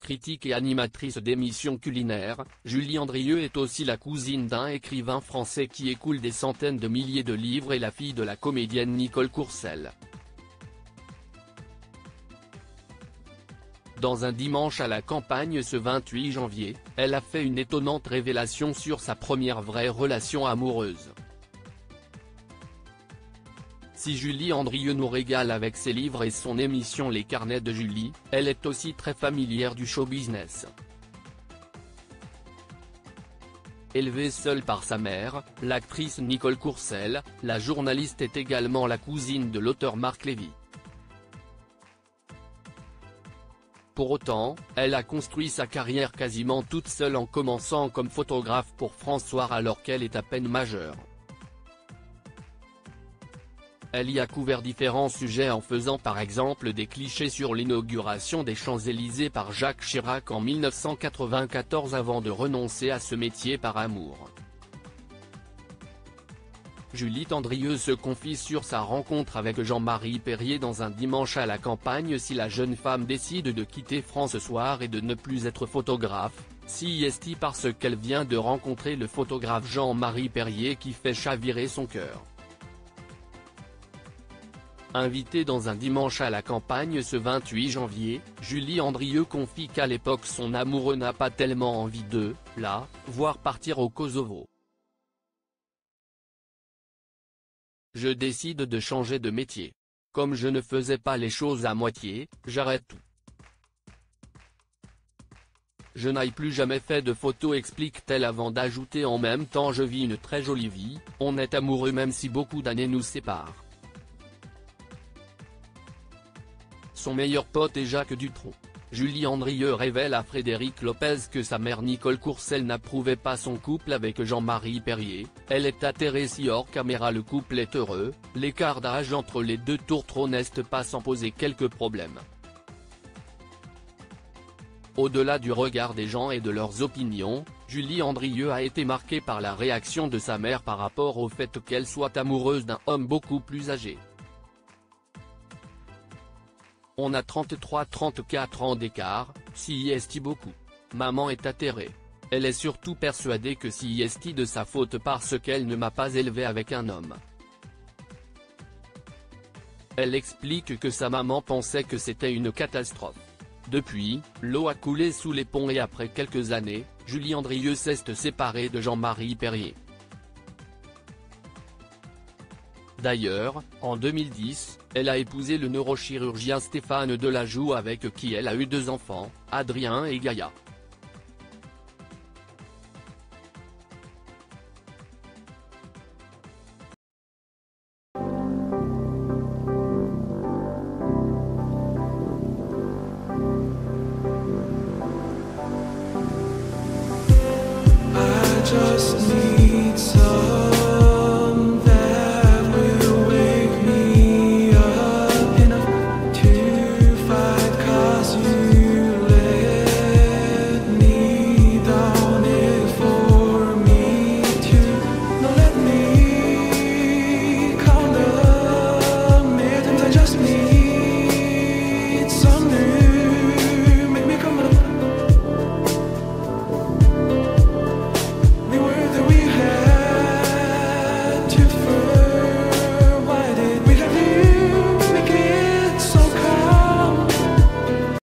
Critique et animatrice d'émissions culinaires, Julie Andrieux est aussi la cousine d'un écrivain français qui écoule des centaines de milliers de livres et la fille de la comédienne Nicole Courcel. Dans un dimanche à la campagne ce 28 janvier, elle a fait une étonnante révélation sur sa première vraie relation amoureuse. Si Julie Andrieux nous régale avec ses livres et son émission Les Carnets de Julie, elle est aussi très familière du show business. Élevée seule par sa mère, l'actrice Nicole Courcel, la journaliste est également la cousine de l'auteur Marc Lévy. Pour autant, elle a construit sa carrière quasiment toute seule en commençant comme photographe pour France Soir alors qu'elle est à peine majeure. Elle y a couvert différents sujets en faisant par exemple des clichés sur l'inauguration des Champs-Élysées par Jacques Chirac en 1994 avant de renoncer à ce métier par amour. Julie Andrieux se confie sur sa rencontre avec Jean-Marie Perrier dans un dimanche à la campagne. Si la jeune femme décide de quitter France Soir et de ne plus être photographe, c'est parce qu'elle vient de rencontrer le photographe Jean-Marie Perrier qui fait chavirer son cœur. Invitée dans un dimanche à la campagne ce 28 janvier, Julie Andrieux confie qu'à l'époque son amoureux n'a pas tellement envie de la voir partir au Kosovo. Je décide de changer de métier. Comme je ne faisais pas les choses à moitié, j'arrête tout. Je n'ai plus jamais fait de photos, explique-t-elle avant d'ajouter en même temps je vis une très jolie vie, on est amoureux même si beaucoup d'années nous séparent. Son meilleur pote est Jacques Dutronc. Julie Andrieux révèle à Frédéric Lopez que sa mère Nicole Courcel n'approuvait pas son couple avec Jean-Marie Perrier. Elle est atterrée si hors caméra le couple est heureux, l'écart d'âge entre les deux tourtereaux n'est pas sans poser quelques problèmes. Au-delà du regard des gens et de leurs opinions, Julie Andrieux a été marquée par la réaction de sa mère par rapport au fait qu'elle soit amoureuse d'un homme beaucoup plus âgé. On a 33-34 ans d'écart, si est beaucoup. Maman est atterrée. Elle est surtout persuadée que si est de sa faute parce qu'elle ne m'a pas élevé avec un homme. Elle explique que sa maman pensait que c'était une catastrophe. Depuis, l'eau a coulé sous les ponts et après quelques années, Julie Andrieux s'est séparée de Jean-Marie Perrier. D'ailleurs, en 2010, elle a épousé le neurochirurgien Stéphane Delajoux avec qui elle a eu 2 enfants, Adrien et Gaïa. I just need some that will wake me up enough to fight, 'cause you let me down it for me to not let me count the minutes. I just need some new, make me come up. We were that we had to